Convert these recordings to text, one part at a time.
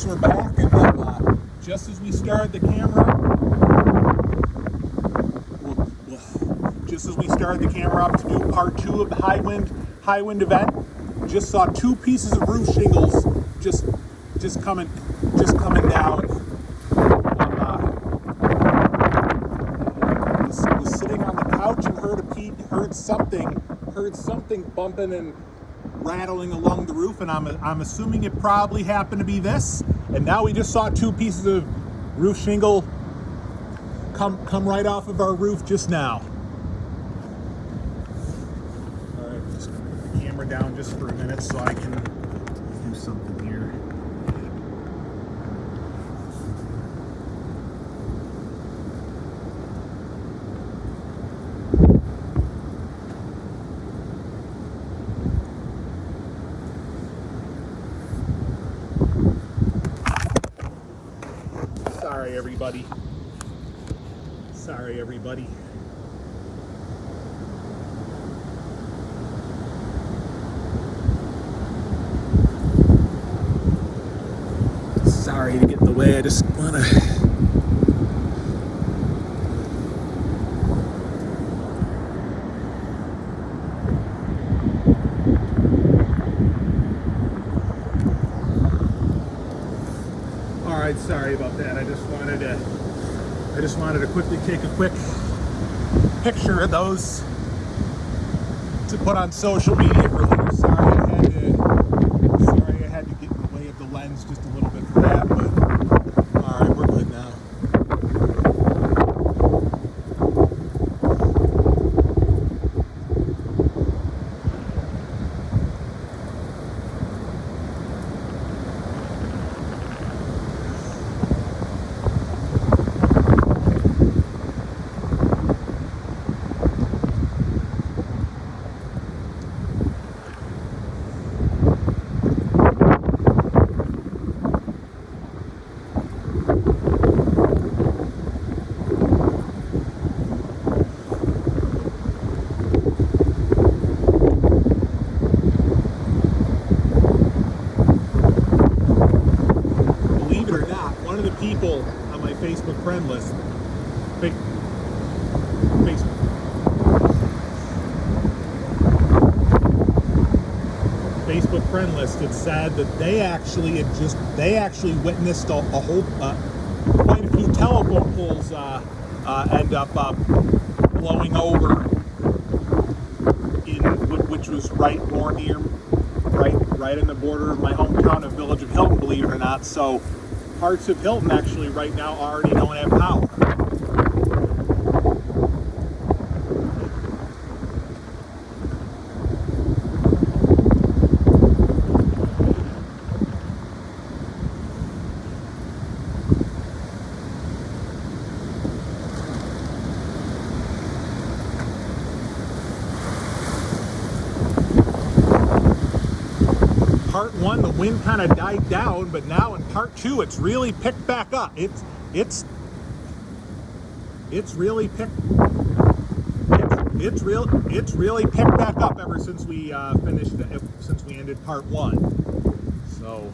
folks, we're back, and just as we started the camera, up to do part 2 of the high wind event, just saw 2 pieces of roof shingles just coming down. Was sitting on the couch and heard something bumping and rattling along the roof, and I'm assuming it probably happened to be this. And now we just saw 2 pieces of roof shingle come right off of our roof just now. All right, just gonna put the camera down just for a minute so I can do something here. Sorry, everybody. Sorry to get in the way. I just want to... All right, sorry about that. I just wanted to quickly take a quick picture of those to put on social media for later. Sorry I had to get in the way of the lens just a little bit for that, but all right, we're good now. People on my Facebook friend list, it said that they actually witnessed a whole quite a few telephone poles end up blowing over which was right in the border of my hometown of Village of Hilton, believe it or not. So parts of Hilton actually right now already don't have power. Part 1, the wind kind of died down, but now in part 2, it's really picked back up. It's really picked back up ever since we since we ended part 1. So.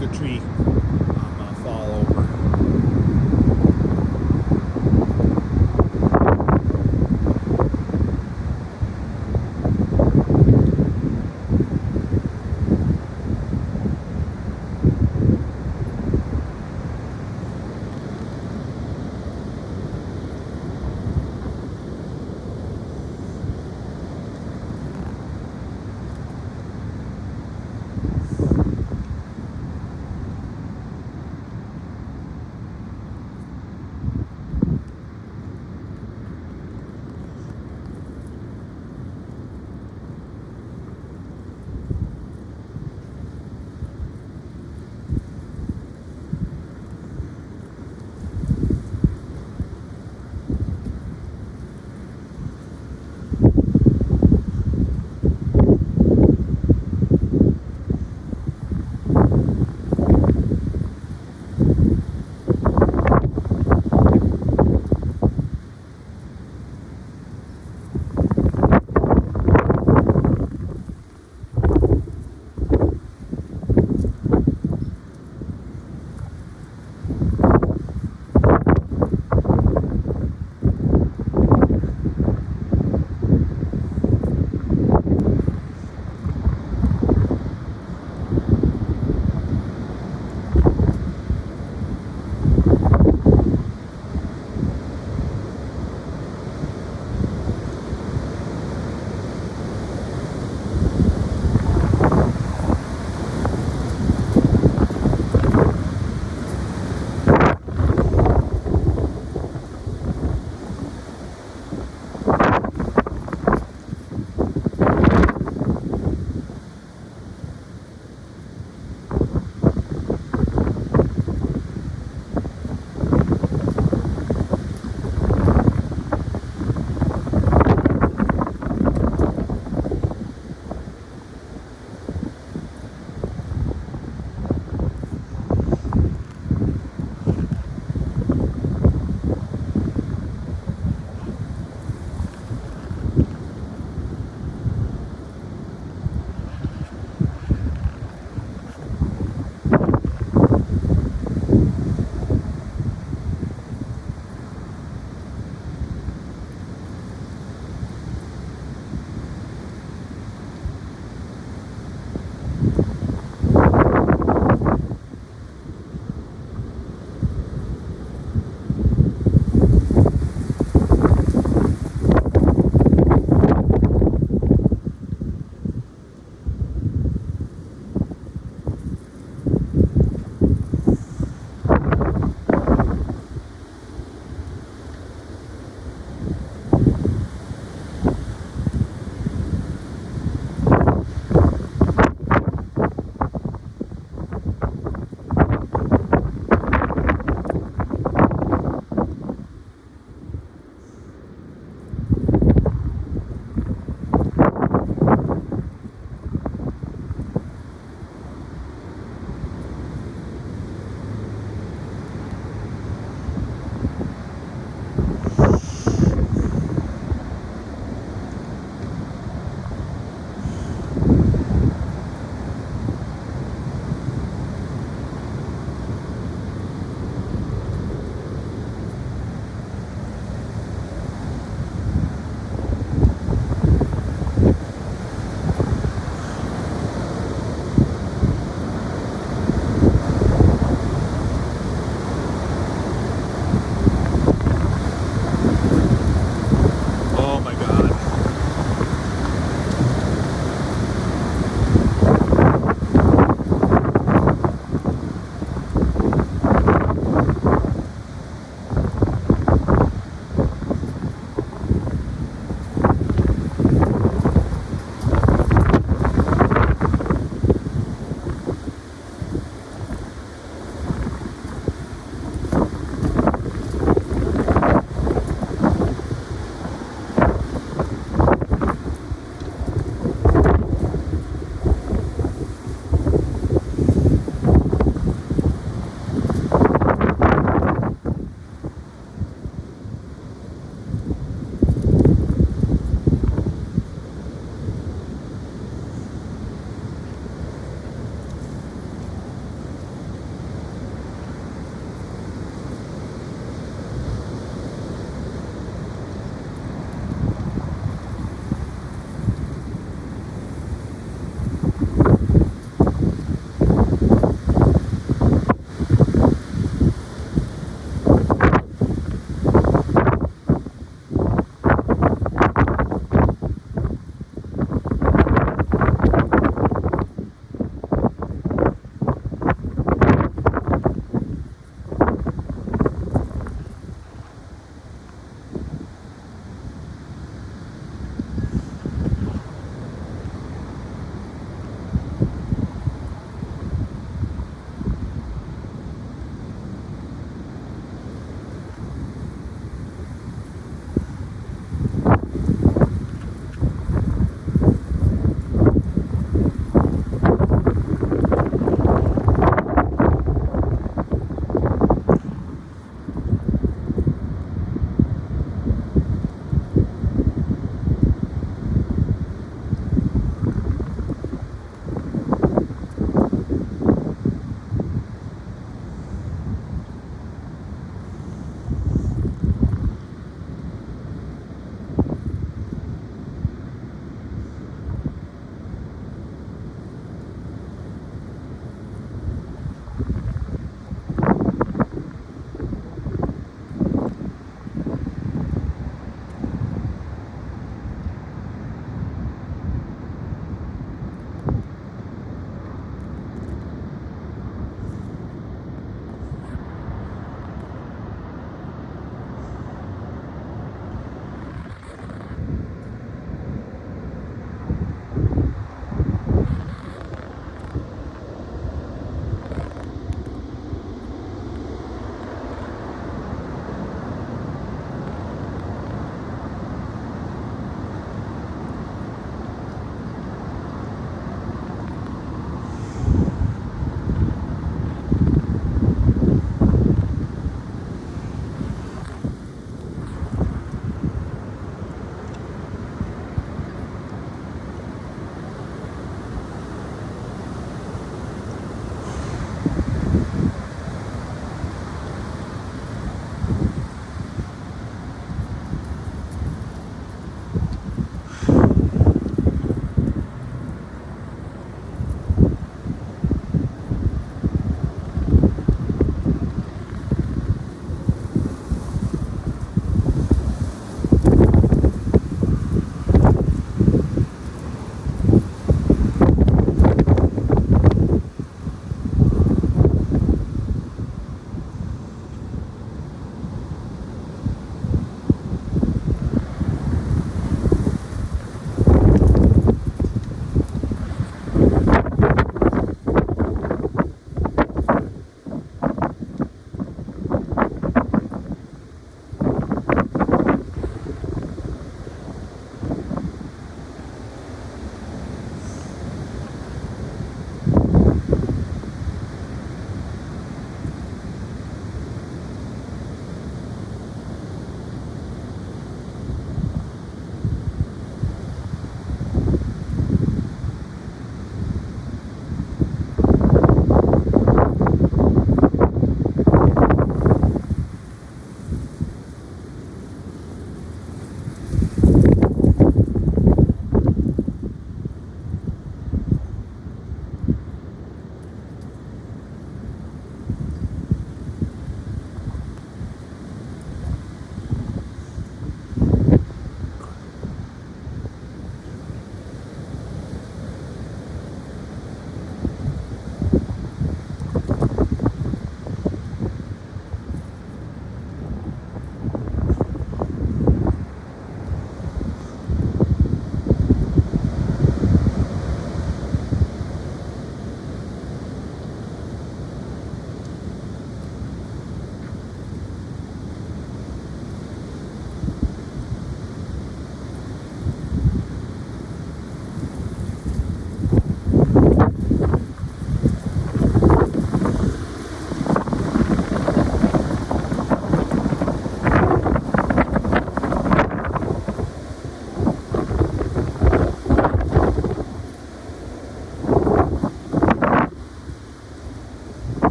another tree fall over.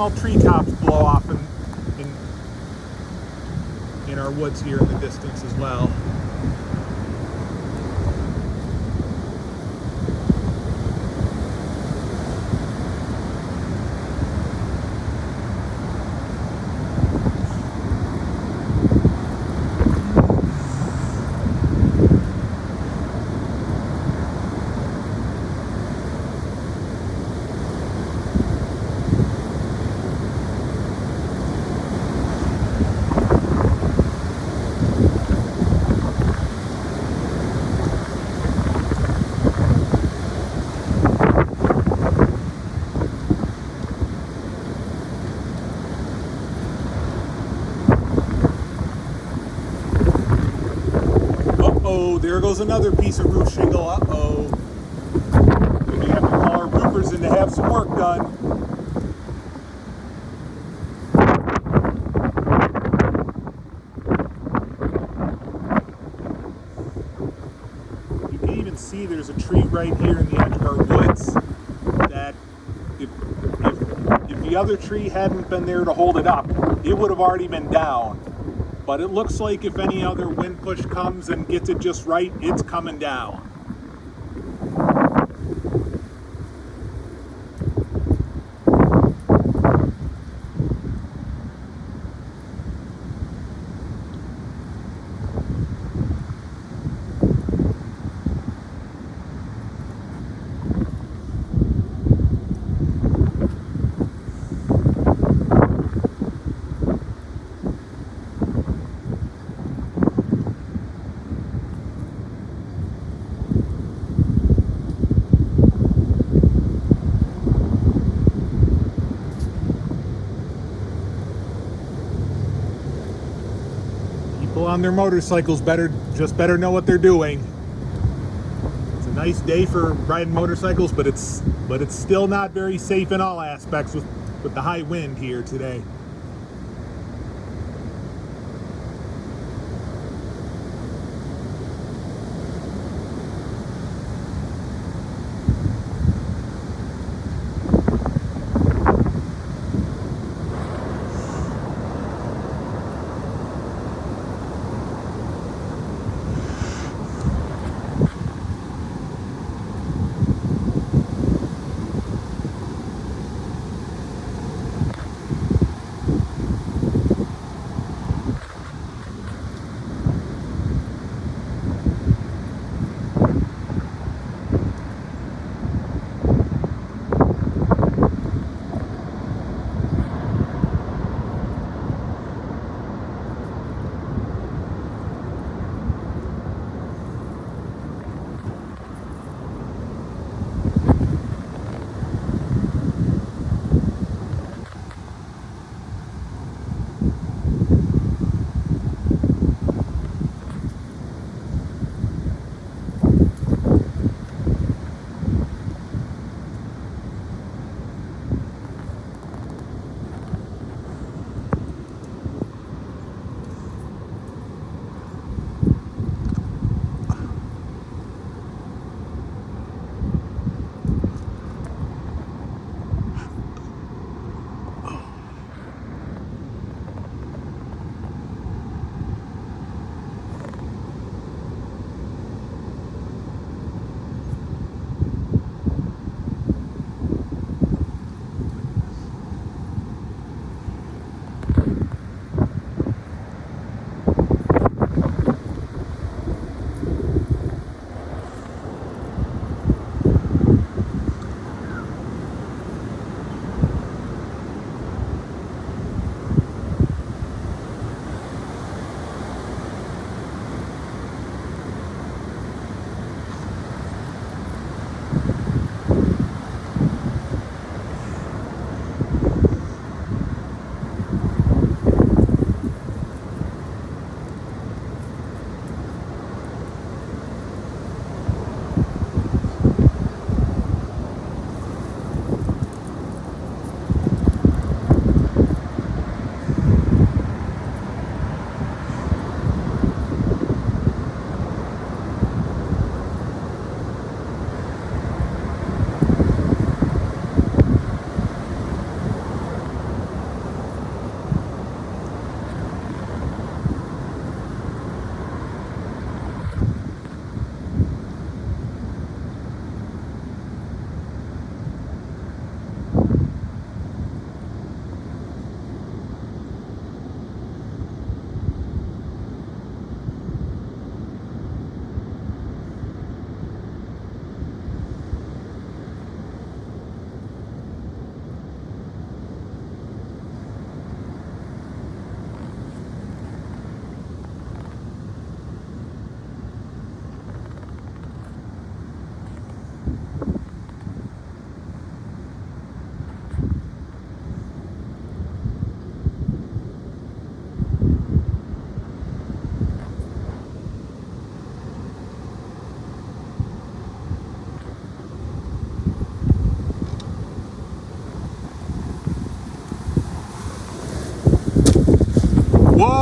small treetops blow off in our woods here in the distance as well. Uh-oh, there goes another piece of roof shingle. Uh-oh. We have to call our roofers in to have some work done. You can even see there's a tree right here in the edge of our woods that if the other tree hadn't been there to hold it up, it would have already been down. But it looks like if any other wind push comes and gets it just right, it's coming down. People on their motorcycles better know what they're doing. It's a nice day for riding motorcycles, but it's still not very safe in all aspects with the high wind here today.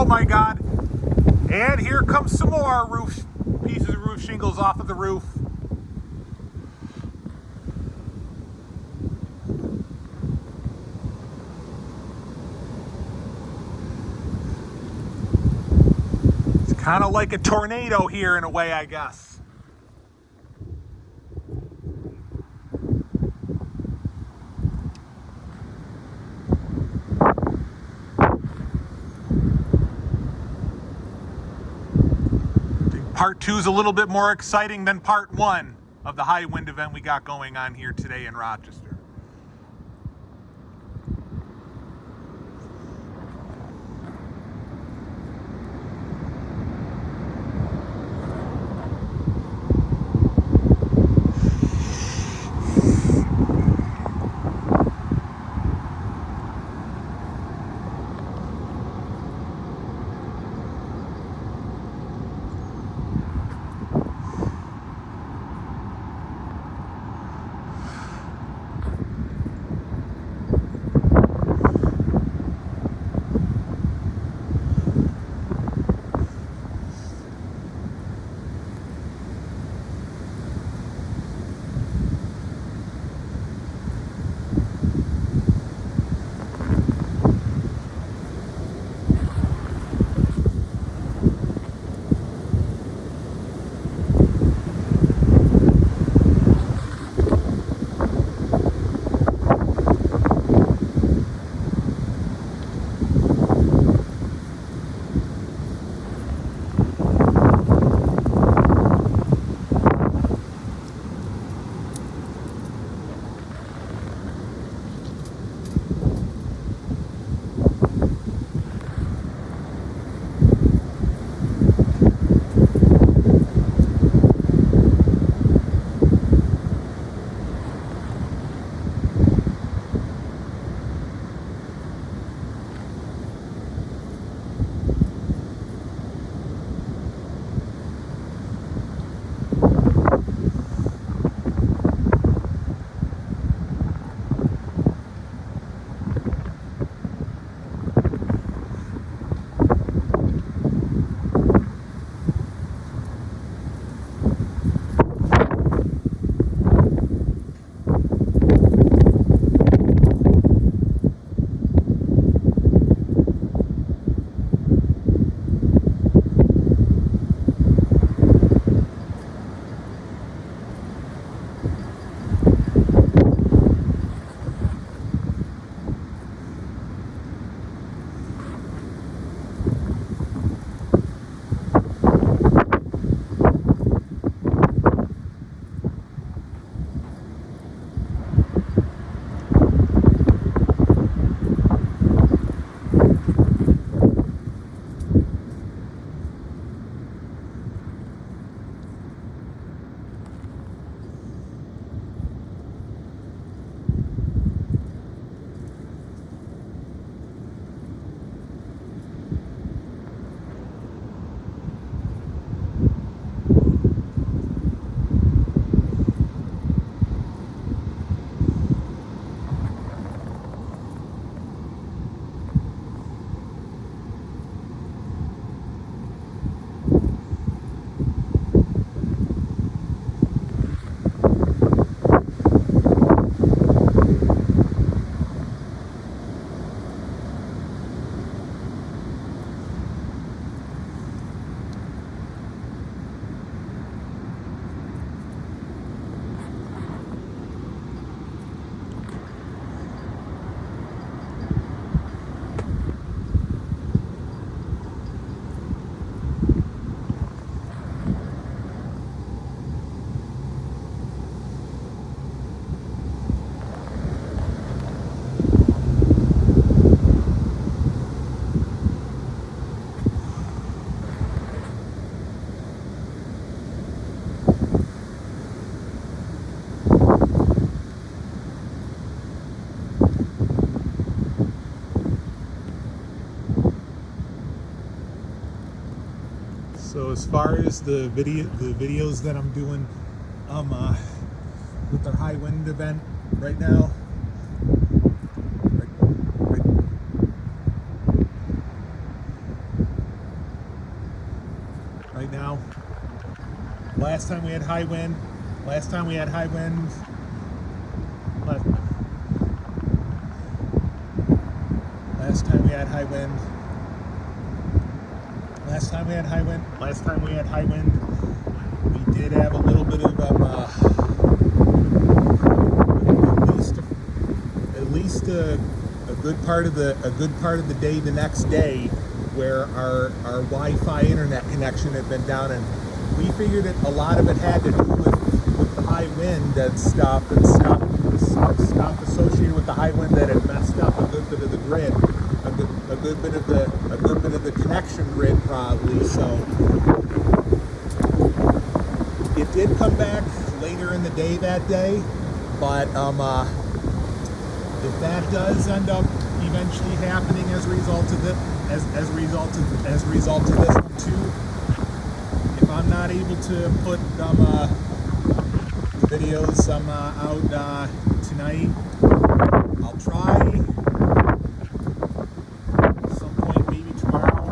my God. And here comes some more pieces of roof shingles off of the roof. It's kind of like a tornado here in a way, I guess. Part 2 is a little bit more exciting than part 1 of the high wind event we got going on here today in Rochester. So as far as the videos that I'm doing with our high wind event right now, last time we had high wind. Last time we had high wind. Last time we had high wind. Last time we had high wind. Last time we had high wind. We did have a little bit of at least a good part of the day the next day where our Wi-Fi internet connection had been down, and we figured that a lot of it had to do with the high wind and stuff associated with the high wind that had messed up a good bit of the grid, a good bit of the connection grid probably. So it did come back later in the day that day, but if that does end up eventually happening as a result of it, as a result of this one too, if I'm not able to put the videos out tonight, I'll try some point maybe tomorrow.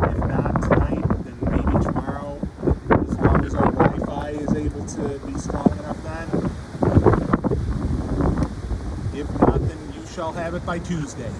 If not tonight, then maybe tomorrow, as long as our Wi-Fi is able to be strong enough then. If not, then you shall have it by Tuesday.